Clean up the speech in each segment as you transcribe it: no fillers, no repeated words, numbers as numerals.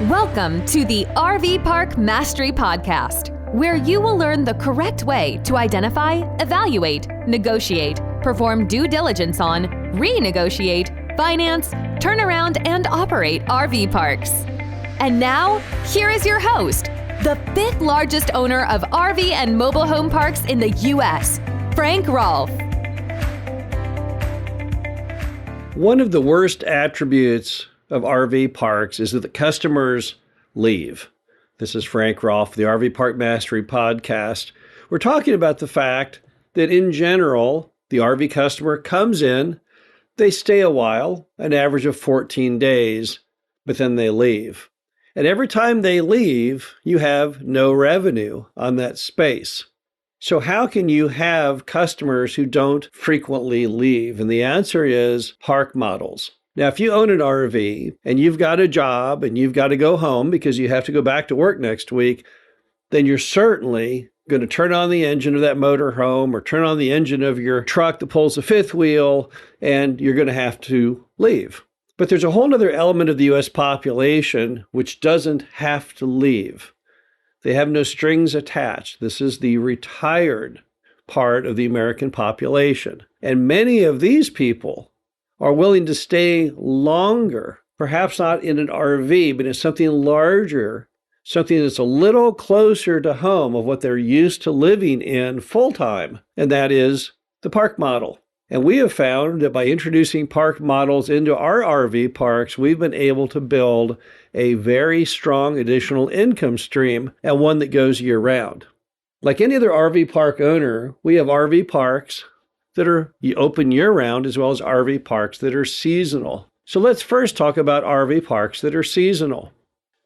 Welcome to the RV Park Mastery Podcast, where you will learn the correct way to identify, evaluate, negotiate, perform due diligence on, renegotiate, finance, turn around, and operate RV parks. And now, here is your host, the fifth largest owner of RV and mobile home parks in the U.S., Frank Rolfe. One of the worst attributes of RV parks is that the customers leave. This is Frank Rolfe, the RV Park Mastery Podcast. We're talking about the fact that in general, the RV customer comes in, they stay a while, an average of 14 days, but then they leave. And every time they leave, you have no revenue on that space. So how can you have customers who don't frequently leave? And the answer is park models. Now, if you own an RV and you've got a job and you've got to go home because you have to go back to work next week, then you're certainly going to turn on the engine of that motorhome or turn on the engine of your truck that pulls the fifth wheel, and you're going to have to leave. But there's a whole other element of the U.S. population which doesn't have to leave. They have no strings attached. This is the retired part of the American population. And many of these people are willing to stay longer, perhaps not in an RV, but in something larger, something that's a little closer to home of what they're used to living in full-time, and that is the park model. And we have found that by introducing park models into our RV parks, we've been able to build a very strong additional income stream and one that goes year-round. Like any other RV park owner, we have RV parks that are open year-round as well as RV parks that are seasonal. So let's first talk about RV parks that are seasonal.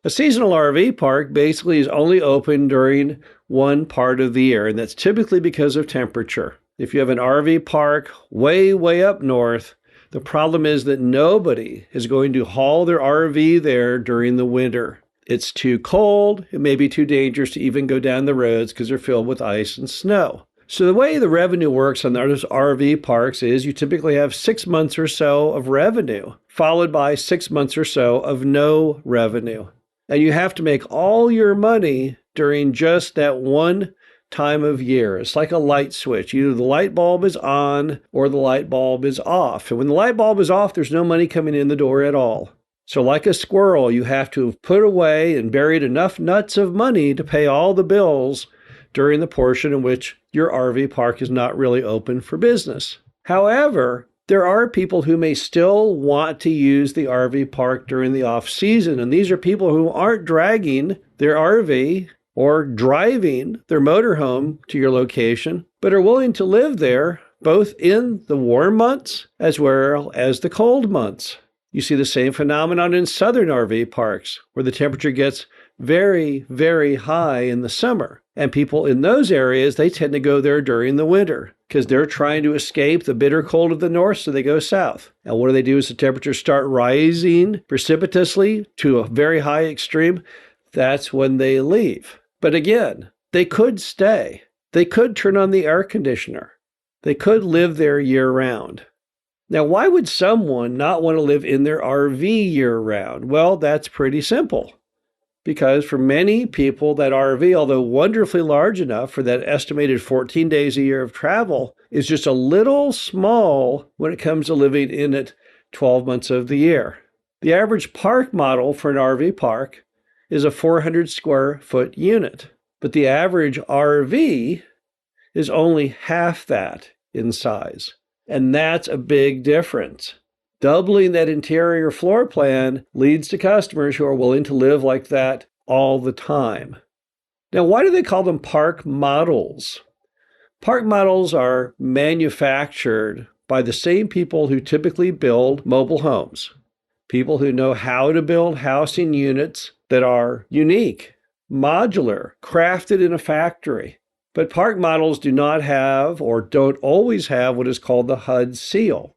A seasonal RV park basically is only open during one part of the year, and that's typically because of temperature. If you have an RV park way up north, the problem is that nobody is going to haul their RV there during the winter. It's too cold. It may be too dangerous to even go down the roads because they're filled with ice and snow. So the way the revenue works on those RV parks is you typically have 6 months or so of revenue, followed by 6 months or so of no revenue. And you have to make all your money during just that one time of year. It's like a light switch. Either the light bulb is on or the light bulb is off. And when the light bulb is off, there's no money coming in the door at all. So like a squirrel, you have to have put away and buried enough nuts of money to pay all the bills during the portion in which your RV park is not really open for business. However, there are people who may still want to use the RV park during the off-season, and these are people who aren't dragging their RV or driving their motorhome to your location, but are willing to live there both in the warm months as well as the cold months. You see the same phenomenon in southern RV parks, where the temperature gets very high in the summer. And people in those areas, they tend to go there during the winter because they're trying to escape the bitter cold of the north, so they go south. And what do as the temperatures start rising precipitously to a very high extreme? That's when they leave. But again, they could stay. They could turn on the air conditioner. They could live there year-round. Now, why would someone not want to live in their RV year-round? Well, that's pretty simple. Because for many people, that RV, although wonderfully large enough for that estimated 14 days a year of travel, is just a little small when it comes to living in it 12 months of the year. The average park model for an RV park is a 400 square foot unit, but the average RV is only half that in size. And that's a big difference. Doubling that interior floor plan leads to customers who are willing to live like that all the time. Now, why do they call them park models? Park models are manufactured by the same people who typically build mobile homes. People who know how to build housing units that are unique, modular, crafted in a factory. But park models do not have or don't always have what is called the HUD seal.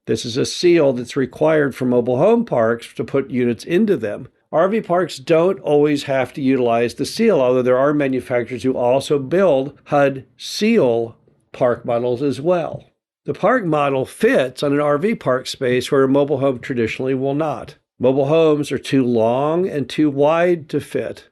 This is a seal that's required for mobile home parks to put units into them. RV parks don't always have to utilize the seal, although there are manufacturers who also build HUD seal park models as well. The park model fits on an RV park space where a mobile home traditionally will not. Mobile homes are too long and too wide to fit,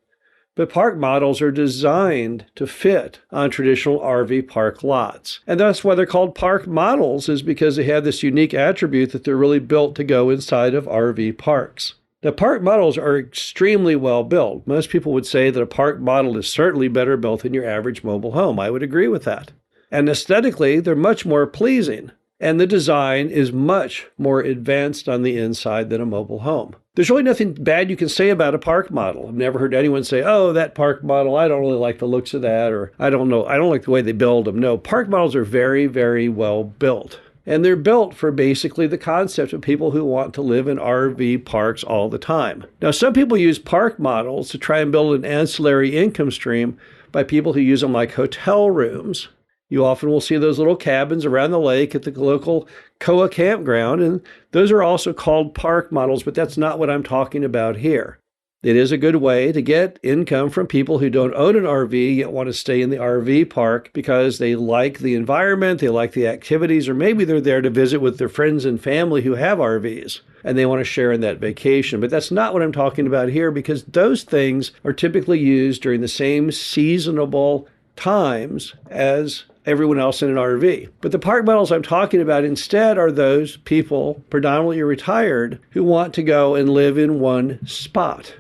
but park models are designed to fit on traditional RV park lots. And that's why they're called park models, is because they have this unique attribute that they're really built to go inside of RV parks. Now, park models are extremely well built. Most people would say that a park model is certainly better built than your average mobile home. I would agree with that. And aesthetically, they're much more pleasing. And the design is much more advanced on the inside than a mobile home. There's really nothing bad you can say about a park model. I've never heard anyone say, oh, that park model, I don't really like the looks of that, or I don't like the way they build them. No, park models are very, very well built. And they're built for basically the concept of people who want to live in RV parks all the time. Now, some people use park models to try and build an ancillary income stream by people who use them like hotel rooms. You often will see those little cabins around the lake at the local COA campground, and those are also called park models, but that's not what I'm talking about here. It is a good way to get income from people who don't own an RV yet want to stay in the RV park because they like the environment, they like the activities, or maybe they're there to visit with their friends and family who have RVs and they want to share in that vacation. But that's not what I'm talking about here, because those things are typically used during the same seasonable times as everyone else in an RV. But the park models I'm talking about instead are those people, predominantly retired, who want to go and live in one spot.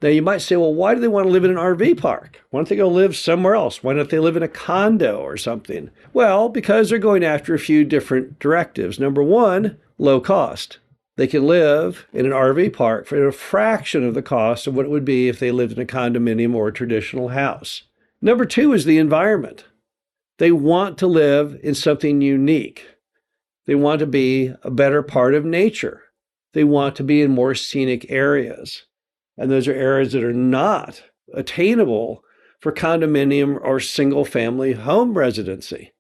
Now, you might say, well, why do they want to live in an RV park? Why don't they go live somewhere else? Why don't they live in a condo or something? Well, because they're going after a few different directives. Number one, low cost. They can live in an RV park for a fraction of the cost of what it would be if they lived in a condominium or a traditional house. Number two is the environment. They want to live in something unique. They want to be a better part of nature. They want to be in more scenic areas. And those are areas that are not attainable for condominium or single-family home residency.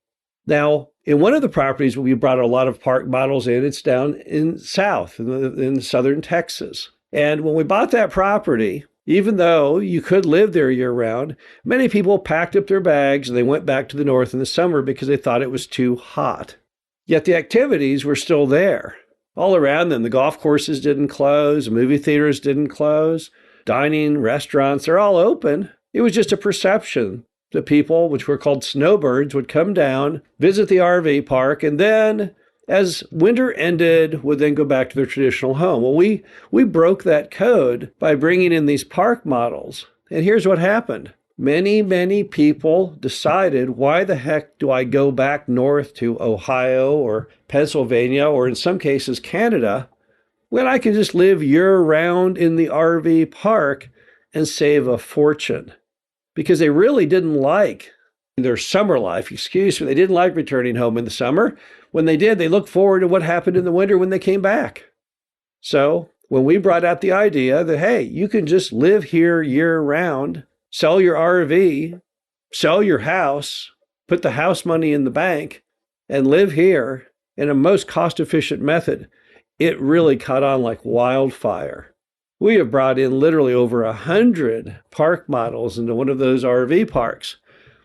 Now, in one of the properties we brought a lot of park models in, it's down in southern Texas. And when we bought that property, even though you could live there year-round, many people packed up their bags and they went back to the north in the summer because they thought it was too hot. Yet the activities were still there. All around them, the golf courses didn't close, movie theaters didn't close, dining, restaurants, they're all open. It was just a perception that people, which were called snowbirds, would come down, visit the RV park, and then, as winter ended, would then go back to their traditional home. Well, we broke that code by bringing in these park models. And here's what happened. Many, many people decided, why the heck do I go back north to Ohio or Pennsylvania, or in some cases Canada, when I can just live year-round in the RV park and save a fortune? Because they really didn't like their summer life, they didn't like returning home in the summer. When they did, they looked forward to what happened in the winter when they came back. So when we brought out the idea that, hey, you can just live here year-round, sell your RV, sell your house, put the house money in the bank, and live here in a most cost-efficient method, it really caught on like wildfire. We have brought in literally over 100 park models into one of those RV parks,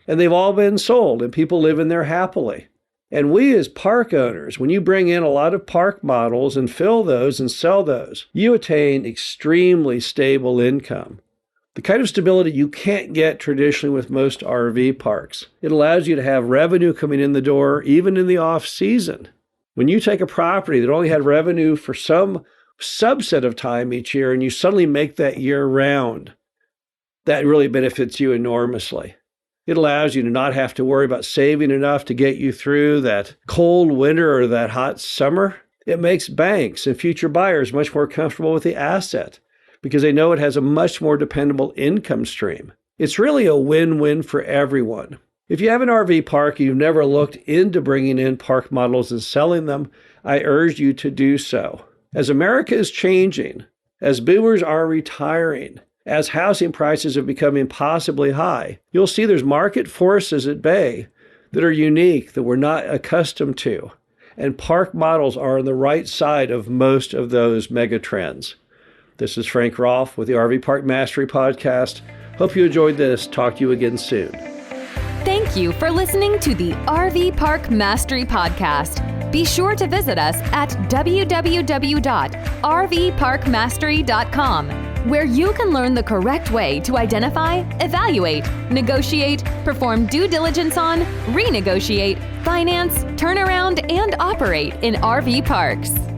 and they've all been sold, and people live in there happily. And we as park owners, when you bring in a lot of park models and fill those and sell those, you attain extremely stable income. The kind of stability you can't get traditionally with most RV parks. It allows you to have revenue coming in the door, even in the off season. When you take a property that only had revenue for some subset of time each year, and you suddenly make that year round, that really benefits you enormously. It allows you to not have to worry about saving enough to get you through that cold winter or that hot summer. It makes banks and future buyers much more comfortable with the asset, because they know it has a much more dependable income stream. It's really a win-win for everyone. If you have an RV park and you've never looked into bringing in park models and selling them, I urge you to do so. As America is changing, as boomers are retiring, as housing prices have become impossibly high, you'll see there's market forces at bay that are unique, that we're not accustomed to. And park models are on the right side of most of those mega trends. This is Frank Rolfe with the RV Park Mastery Podcast. Hope you enjoyed this. Talk to you again soon. Thank you for listening to the RV Park Mastery Podcast. Be sure to visit us at www.rvparkmastery.com, where you can learn the correct way to identify, evaluate, negotiate, perform due diligence on, renegotiate, finance, turnaround, and operate in RV parks.